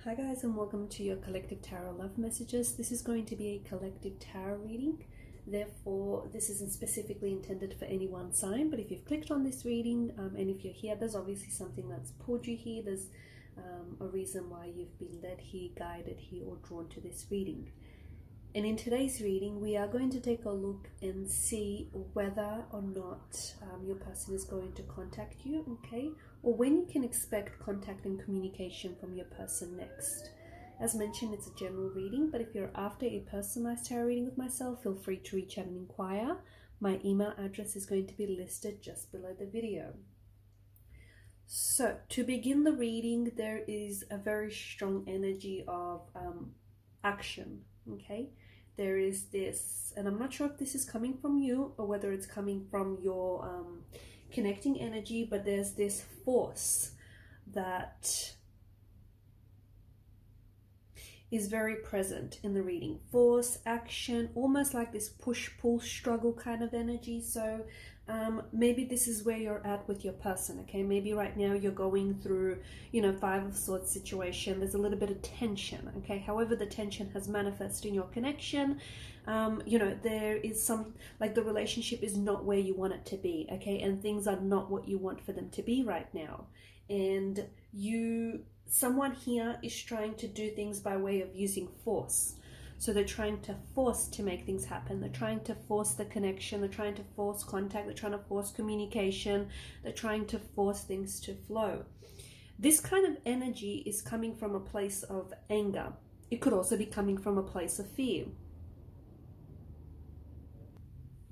Hi guys, and welcome to your collective tarot love messages. This is going to be a collective tarot reading. Therefore, this isn't specifically intended for any one sign, but if you've clicked on this reading and if you're here, there's obviously something that's pulled you here. There's a reason why you've been led here, guided here, or drawn to this reading. And in today's reading, we are going to take a look and see whether or not your person is going to contact you, okay? Or when you can expect contact and communication from your person next. As mentioned, it's a general reading, but if you're after a personalized tarot reading with myself, feel free to reach out and inquire. My email address is going to be listed just below the video. So, to begin the reading, there is a very strong energy of action, okay? There is this, and I'm not sure if this is coming from you or whether it's coming from your connecting energy, but there's this force that is very present in the reading. Force, action, almost like this push-pull struggle kind of energy. So maybe this is where you're at with your person, okay? Maybe right now you're going through, Five of Swords situation. There's a little bit of tension, okay? However, the tension has manifested in your connection. There is some, like, the relationship is not where you want it to be, okay? And things are not what you want for them to be right now. And someone here is trying to do things by way of using force. So they're trying to force to make things happen. They're trying to force the connection. They're trying to force contact. They're trying to force communication. They're trying to force things to flow. This kind of energy is coming from a place of anger. It could also be coming from a place of fear.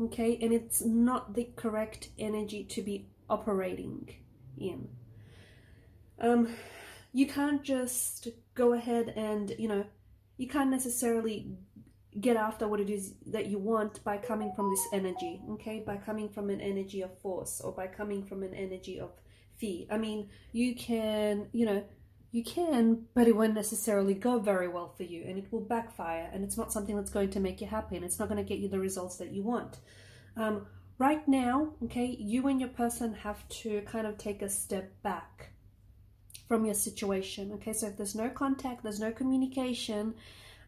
Okay, and it's not the correct energy to be operating in. You can't just go ahead and, you can't necessarily get after what it is that you want by coming from this energy, okay? By coming from an energy of force or by coming from an energy of fear. I mean, you can, but it won't necessarily go very well for you, and it will backfire, and it's not something that's going to make you happy, and it's not going to get you the results that you want. Right now, okay, you and your person have to kind of take a step back from your situation, okay? So if there's no contact, there's no communication,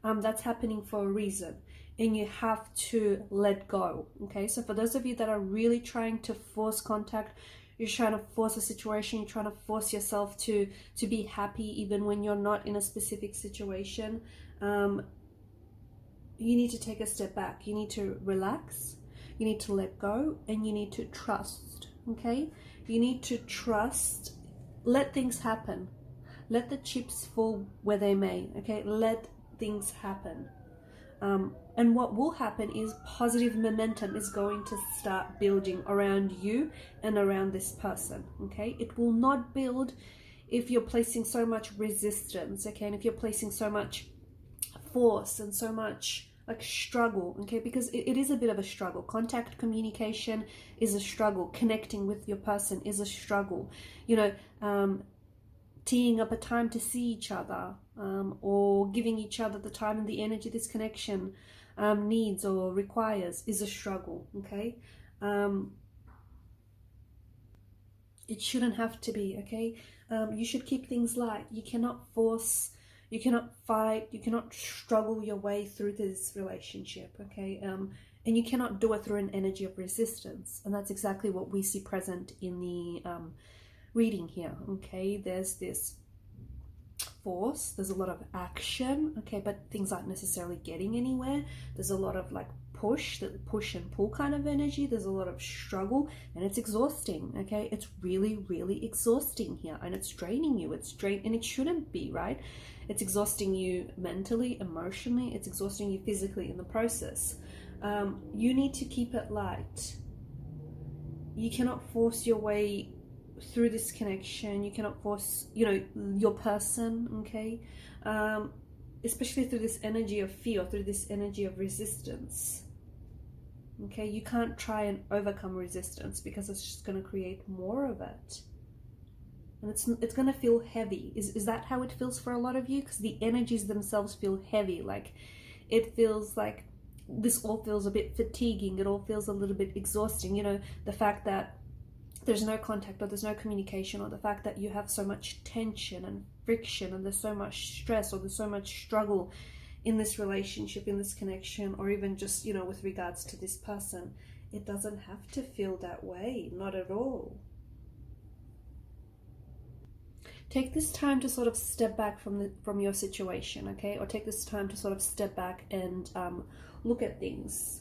that's happening for a reason, and you have to let go, okay? So for those of you that are really trying to force contact, you're trying to force a situation, you're trying to force yourself to be happy even when you're not in a specific situation, you need to take a step back. You need to relax, you need to let go, and you need to trust, okay? You need to trust. Let things happen. Let the chips fall where they may, okay? Let things happen. And what will happen is positive momentum is going to start building around you and around this person, okay? It will not build if you're placing so much resistance, okay? And if you're placing so much force and so much like struggle, okay? Because it is a bit of a struggle. Contact, communication is a struggle. Connecting with your person is a struggle. Teeing up a time to see each other, or giving each other the time and the energy this connection needs or requires is a struggle, okay? It shouldn't have to be, okay? You should keep things light. You cannot force, you cannot fight, you cannot struggle your way through this relationship, okay? And you cannot do it through an energy of resistance. And that's exactly what we see present in the reading here, okay? There's this force, there's a lot of action, okay, but things aren't necessarily getting anywhere. There's a lot of like push and pull kind of energy. There's a lot of struggle, and it's exhausting, okay? It's really, really exhausting here, and it's draining you. It's and it shouldn't be, right? It's exhausting you mentally, emotionally, it's exhausting you physically in the process. You need to keep it light. You cannot force your way through this connection. You cannot force, your person, okay? Especially through this energy of fear, through this energy of resistance, okay? You can't try and overcome resistance because it's just going to create more of it. And it's going to feel heavy. Is that how it feels for a lot of you? Because the energies themselves feel heavy. Like, it feels like this all feels a bit fatiguing. It all feels a little bit exhausting. The fact that there's no contact or there's no communication, or the fact that you have so much tension and friction and there's so much stress or there's so much struggle in this relationship, in this connection, or even just, you know, with regards to this person. It doesn't have to feel that way, not at all. Take this time to sort of step back from your situation, okay? Or take this time to sort of step back and look at things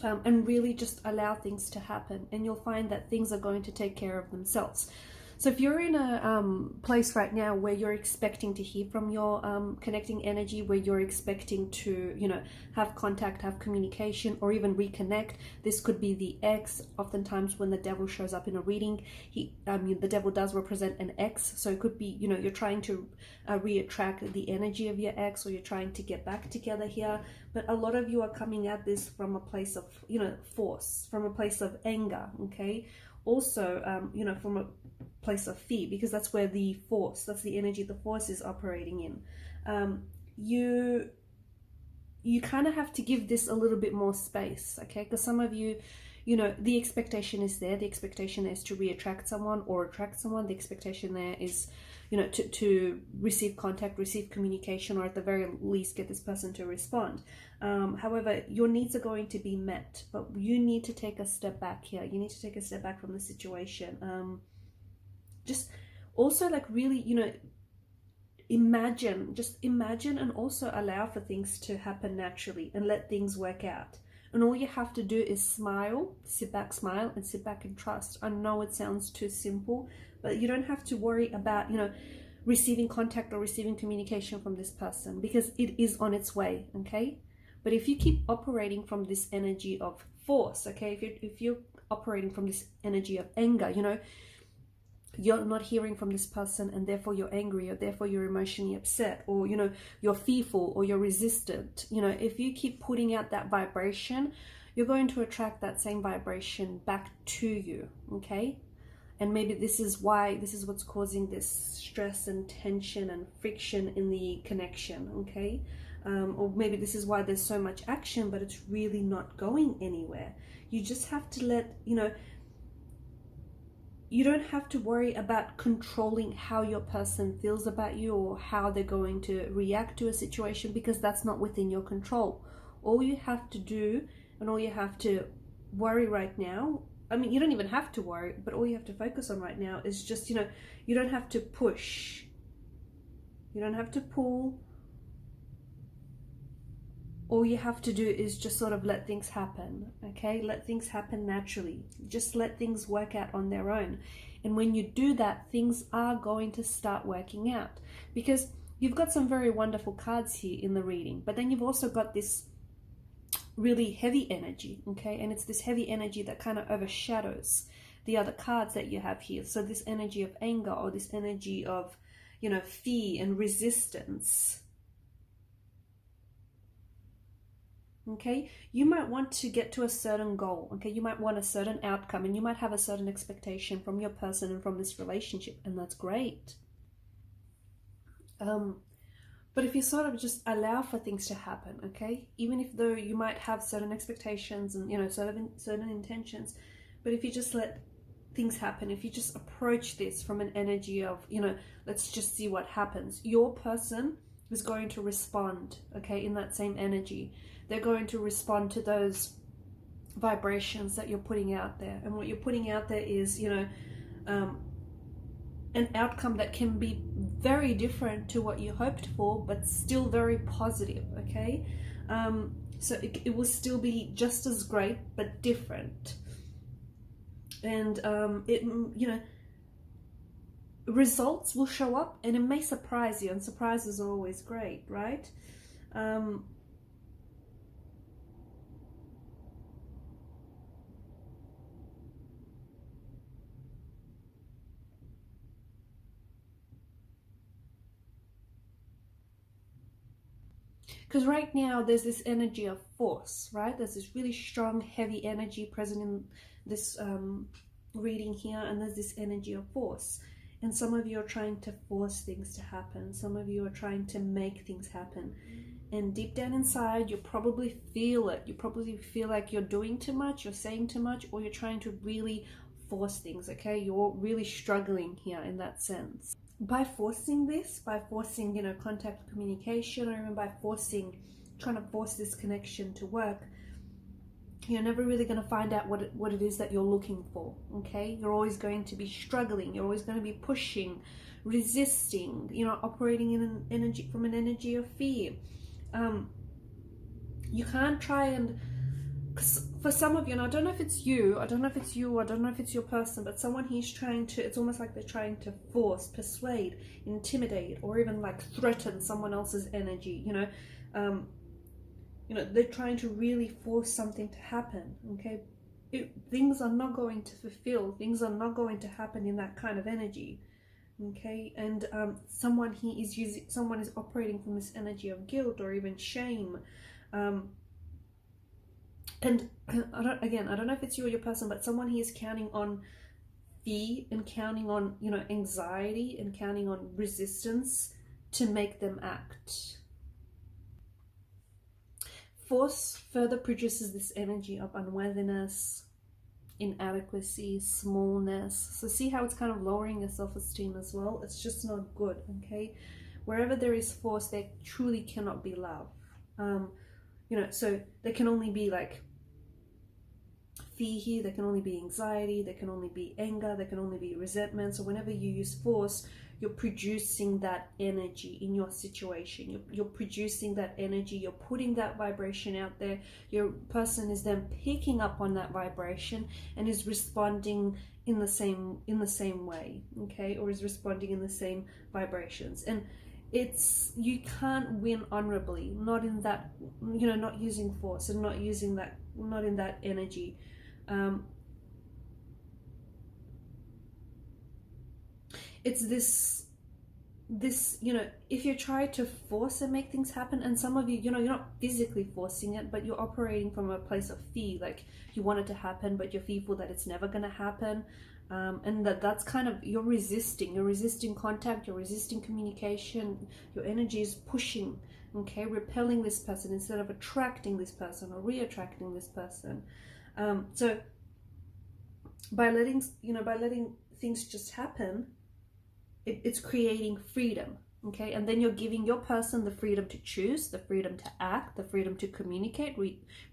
and really just allow things to happen. And you'll find that things are going to take care of themselves. So if you're in a place right now where you're expecting to hear from your connecting energy, where you're expecting to, you know, have contact, have communication, or even reconnect, this could be the ex. Oftentimes when the devil shows up in a reading, the devil does represent an ex. So it could be, you know, you're trying to reattract the energy of your ex, or you're trying to get back together here. But a lot of you are coming at this from a place of, you know, force, from a place of anger, okay? Also, you know, from a place of fear, because that's where the force, that's the energy the force is operating in. You kind of have to give this a little bit more space, okay? Because some of you, you know, the expectation is there. The expectation is to reattract someone or attract someone. The expectation there is, you know, to receive contact, receive communication, or at the very least get this person to respond. However, your needs are going to be met, but you need to take a step back here. You need to take a step back from the situation. Just also, like, really, you know, just imagine and also allow for things to happen naturally and let things work out. And all you have to do is smile, sit back, smile, and sit back and trust. I know it sounds too simple, but you don't have to worry about, you know, receiving contact or receiving communication from this person, because it is on its way, okay? But if you keep operating from this energy of force, okay, if you're operating from this energy of anger, you know, you're not hearing from this person and therefore you're angry, or therefore you're emotionally upset, or, you know, you're fearful, or you're resistant. You know, if you keep putting out that vibration, you're going to attract that same vibration back to you, okay? And maybe this is what's causing this stress and tension and friction in the connection, okay? Or maybe this is why there's so much action, but it's really not going anywhere. You just have to let, you know, you don't have to worry about controlling how your person feels about you or how they're going to react to a situation, because that's not within your control. All you have to do and all you have to worry right now, I mean, you don't even have to worry, but all you have to focus on right now is just, you know, you don't have to push. You don't have to pull. All you have to do is just sort of let things happen, okay? Let things happen naturally. Just let things work out on their own. And when you do that, things are going to start working out, because you've got some very wonderful cards here in the reading, but then you've also got this really heavy energy, okay? And it's this heavy energy that kind of overshadows the other cards that you have here. So this energy of anger, or this energy of, you know, fear and resistance. Okay, you might want to get to a certain goal, okay? You might want a certain outcome, and you might have a certain expectation from your person and from this relationship, and that's great. But if you sort of just allow for things to happen, okay? Even if though you might have certain expectations and, you know, certain intentions, but if you just let things happen, if you just approach this from an energy of, you know, let's just see what happens, your person is going to respond, okay, in that same energy. They're going to respond to those vibrations that you're putting out there. And what you're putting out there is, you know, an outcome that can be very different to what you hoped for, but still very positive, okay? So it will still be just as great, but different. And, you know, results will show up and it may surprise you, and surprises are always great, right? Because right now there's this energy of force, right? There's this really strong, heavy energy present in this reading here, and there's this energy of force. And some of you are trying to force things to happen. Some of you are trying to make things happen. And deep down inside, you probably feel it. You probably feel like you're doing too much, you're saying too much, or you're trying to really force things, okay? You're really struggling here in that sense. by forcing this, by forcing, you know, contact, communication, or even by trying to force this connection to work, you're never really going to find out what it is that you're looking for. Okay, you're always going to be struggling, you're always going to be pushing, resisting, you know, operating in an energy, from an energy of fear. You can't try and, for some of you, and I don't know if it's you, I don't know if it's your person, but someone he's trying to, it's almost like they're trying to force, persuade, intimidate, or even like threaten someone else's energy, you know. You know, they're trying to really force something to happen. Okay, things are not going to fulfill, things are not going to happen in that kind of energy. Okay, and someone is operating from this energy of guilt or even shame. And I don't know if it's you or your person, but someone here is counting on fear and counting on, you know, anxiety and counting on resistance to make them act. Force further produces this energy of unworthiness, inadequacy, smallness. So see how it's kind of lowering your self-esteem as well? It's just not good, okay? Wherever there is force, there truly cannot be love. You know, so there can only be like fear here, there can only be anxiety, there can only be anger, there can only be resentment. So whenever you use force, you're producing that energy in your situation. You're producing that energy, you're putting that vibration out there. Your person is then picking up on that vibration and is responding in the same way, okay, or is responding in the same vibrations. And you can't win honorably, not in that, you know, not using force and not in that energy. It's this, you know, if you try to force and make things happen, and some of you, you know, you're not physically forcing it, but you're operating from a place of fear, like you want it to happen, but you're fearful that it's never going to happen. And that's kind of, you're resisting contact, you're resisting communication, your energy is pushing, okay, repelling this person instead of attracting this person or re-attracting this person. So by letting things just happen, it's creating freedom, okay? And then you're giving your person the freedom to choose, the freedom to act, the freedom to communicate,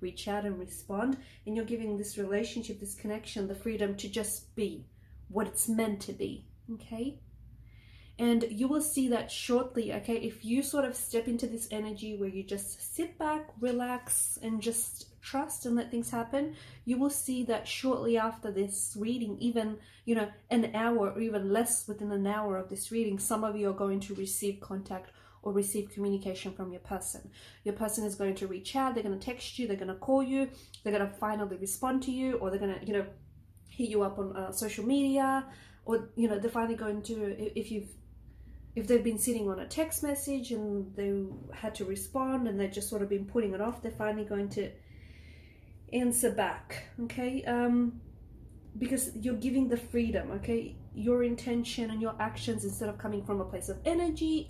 reach out and respond. And you're giving this relationship, this connection, the freedom to just be what it's meant to be, okay? And you will see that shortly, okay? If you sort of step into this energy where you just sit back, relax, and just trust and let things happen, you will see that shortly after this reading, even, you know, an hour or even less within an hour of this reading, some of you are going to receive contact or receive communication from your person. Your person is going to reach out, they're going to text you, they're going to call you, they're going to finally respond to you, or they're going to, you know, hit you up on social media, or, you know, they're finally going to, if they've been sitting on a text message and they had to respond and they've just sort of been putting it off, they're finally going to answer back, okay? Because you're giving the freedom, okay? Your intention and your actions, instead of coming from a place of energy,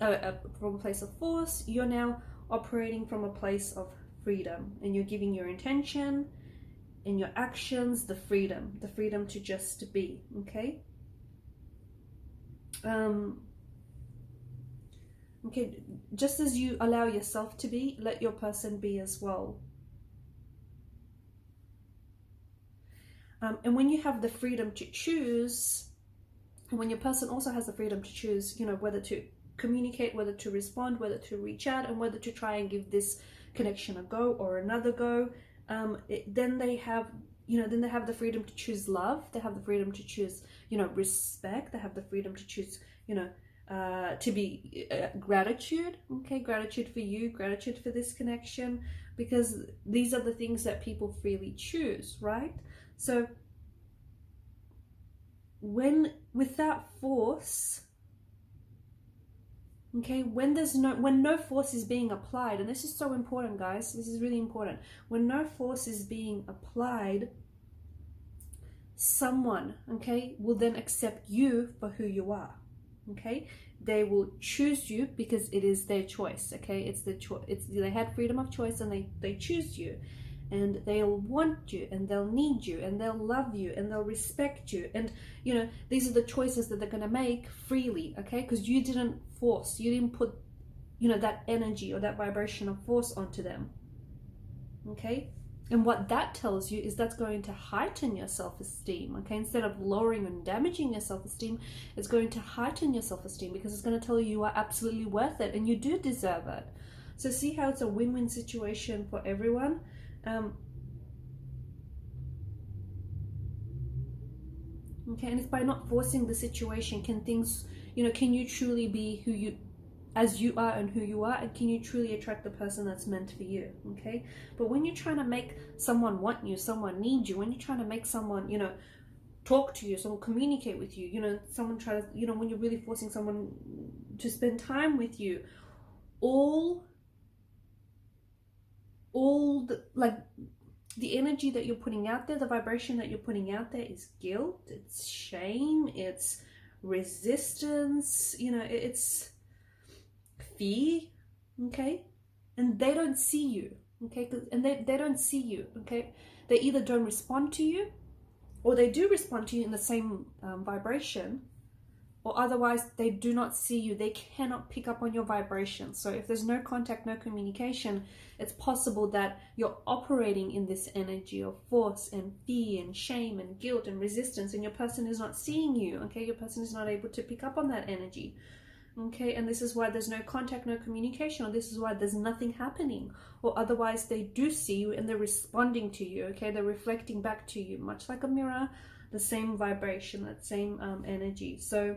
from a place of force, you're now operating from a place of freedom, and you're giving your intention and your actions the freedom to just be, okay? Okay, just as you allow yourself to be, let your person be as well. And when you have the freedom to choose, and when your person also has the freedom to choose, you know, whether to communicate, whether to respond, whether to reach out, and whether to try and give this connection a go or another go, then they have, you know, then they have the freedom to choose love. They have the freedom to choose, you know, respect. They have the freedom to choose, you know, to be gratitude, okay? Gratitude for you, gratitude for this connection, because these are the things that people freely choose, right? So without force, okay, when no force is being applied, and this is so important, guys, this is really important. When no force is being applied, someone, okay, will then accept you for who you are, okay? They will choose you because it is their choice, okay? It's their choice. They had freedom of choice, and they choose you. and they'll want you, and they'll need you, and they'll love you, and they'll respect you. And you know, these are the choices that they're going to make freely, okay? Because you didn't force, you didn't put, you know, that energy or that vibration of force onto them, okay? And what that tells you is that's going to heighten your self-esteem, okay? Instead of lowering and damaging your self-esteem, it's going to heighten your self-esteem, because it's going to tell you you are absolutely worth it and you do deserve it. So see how it's a win-win situation for everyone. Okay, and it's by not forcing the situation, can things, you know, can you truly be who you, as you are and who you are, and can you truly attract the person that's meant for you, okay? But when you're trying to make someone want you, someone need you, when you're trying to make someone, you know, talk to you, someone communicate with you, you know, someone try to, you know, when you're really forcing someone to spend time with you, all the, like, the energy that you're putting out there, the vibration that you're putting out there is guilt, it's shame, it's resistance, you know, it's fear, okay? And they don't see you, okay? And they don't see you, okay? They either don't respond to you, or they do respond to you in the same vibration, or otherwise they do not see you. They cannot pick up on your vibration. So if there's no contact, no communication, it's possible that you're operating in this energy of force and fear and shame and guilt and resistance, and your person is not seeing you, okay? Your person is not able to pick up on that energy, okay? And this is why there's no contact, no communication, or this is why there's nothing happening, or otherwise they do see you and they're responding to you, okay? They're reflecting back to you, much like a mirror, the same vibration, that same energy. So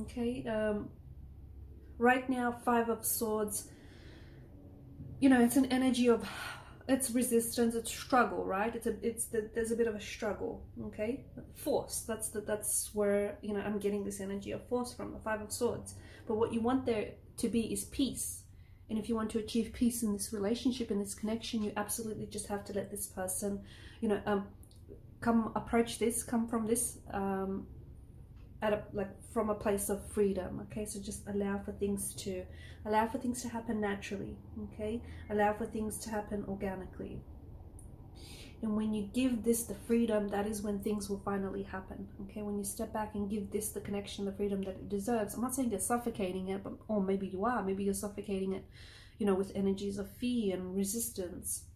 okay, right now, Five of Swords, you know, it's an energy of, it's resistance, it's struggle, right? There's a bit of a struggle, okay? Force, that's where, you know, I'm getting this energy of force from, the Five of Swords. But what you want there to be is peace. And if you want to achieve peace in this relationship, in this connection, you absolutely just have to let this person, you know, come from this from a place of freedom, okay? So just allow for things to happen naturally, okay? Allow for things to happen organically. And when you give this the freedom, that is when things will finally happen, okay? When you step back and give this the connection, the freedom that it deserves. I'm not saying you're suffocating it, but, or maybe you are. Maybe you're suffocating it, you know, with energies of fear and resistance.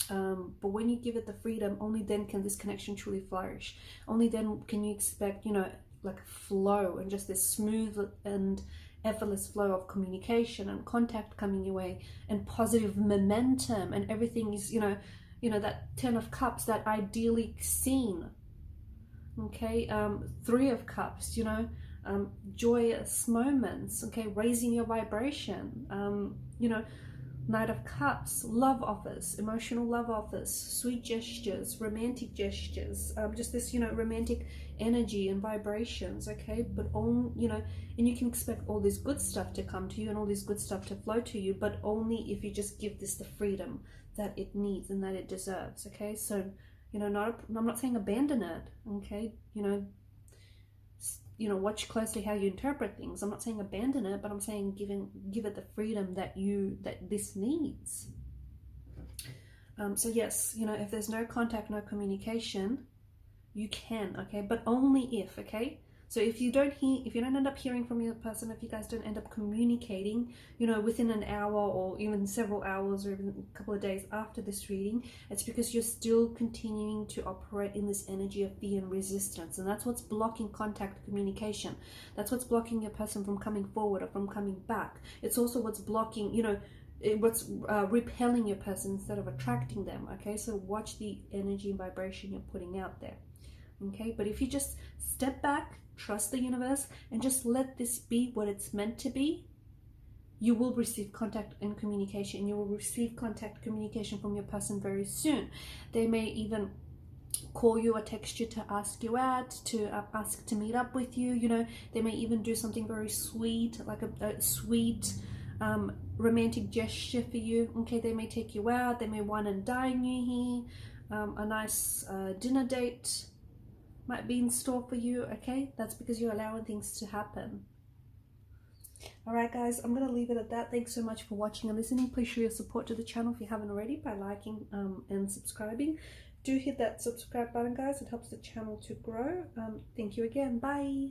But when you give it the freedom, only then can this connection truly flourish. Only then can you expect, you know, like flow and just this smooth and effortless flow of communication and contact coming your way, and positive momentum, and everything is, you know, that 10 of Cups, that idyllic scene, okay? Three of Cups, you know, joyous moments, okay? Raising your vibration, you know, Knight of Cups, love offers, emotional love offers, sweet gestures, romantic gestures, just this, you know, romantic energy and vibrations, okay? But all, you know, and you can expect all this good stuff to come to you and all this good stuff to flow to you, but only if you just give this the freedom that it needs and that it deserves, okay? So, you know, I'm not saying abandon it, okay? You know, watch closely how you interpret things. I'm not saying abandon it, but I'm saying give it the freedom that this needs. So yes, you know, if there's no contact, no communication, you can, okay? But only if, okay? So if you don't end up hearing from your person, if you guys don't end up communicating, you know, within an hour or even several hours or even a couple of days after this reading, it's because you're still continuing to operate in this energy of fear and resistance. And that's what's blocking contact, communication. That's what's blocking your person from coming forward or from coming back. It's also what's blocking, you know, what's repelling your person instead of attracting them, okay? So watch the energy and vibration you're putting out there, okay? But if you just step back, trust the universe, and just let this be what it's meant to be, you will receive contact and communication. You will receive contact communication from your person very soon. They may even call you or text you to ask you out, to ask to meet up with you. You know, they may even do something very sweet, like a sweet romantic gesture for you, okay? They may take you out, they may wine and dine you here, a nice dinner date might be in store for you, okay? That's because you're allowing things to happen. Alright guys, I'm going to leave it at that. Thanks so much for watching and listening. Please show your support to the channel if you haven't already by liking and subscribing. Do hit that subscribe button guys, it helps the channel to grow. Thank you again, bye.